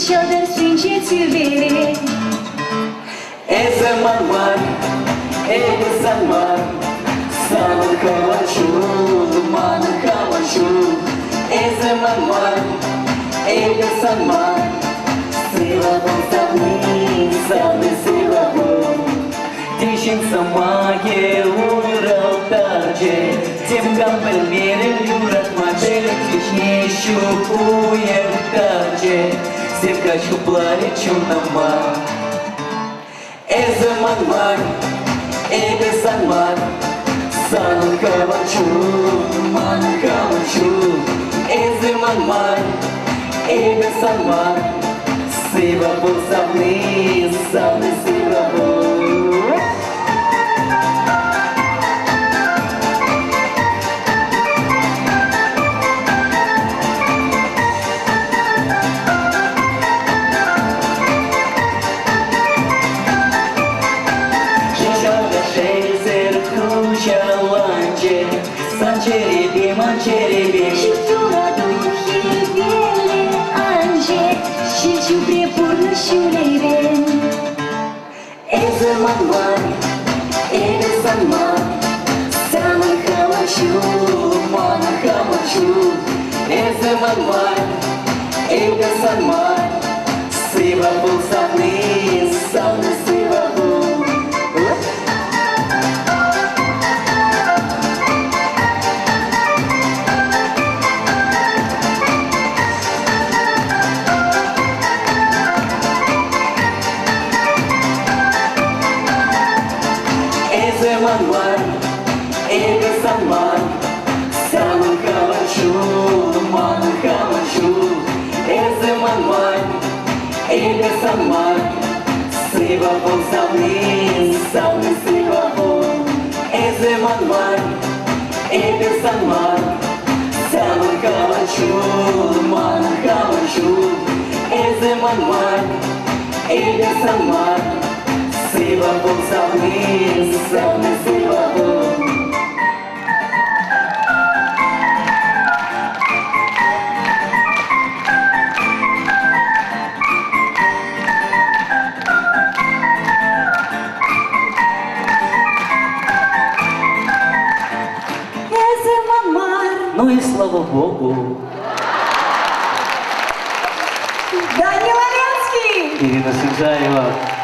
each other stranger to be. Ez zaman var, zaman var. Sana kavuşu, dumanı kavuşu. Ez zaman var, zaman var. Силабом савны, савны силабом. Тишин самаге урал тарже. Тем гамбель мерен юрат модель. Тишне щупуем тарже. Севка чуплари чунама. Zaman var, zaman var. Sana kavuşu, dumanı kavuşu. Zaman var, zaman var. Силабом савны, савны силабом. Санчереби, манчереби, Шутюра духи вели анже, Шичу препурну шулейрен. zaman var, zaman var. Sana kavuşu, dumanı kavuşu. Zaman var, zaman var. Силабом савны, савны силабом. Zaman var, zaman var. Sana kavuşu, dumanı kavuşu. Zaman var, zaman var. Силабом савны, савны силабом. Zaman var, zaman var. Sana kavuşu, dumanı kavuşu. Zaman var, zaman var. Силабом савны, савны силабом. Ну и слава Богу. Данила Ленский! Ирина Синжаева.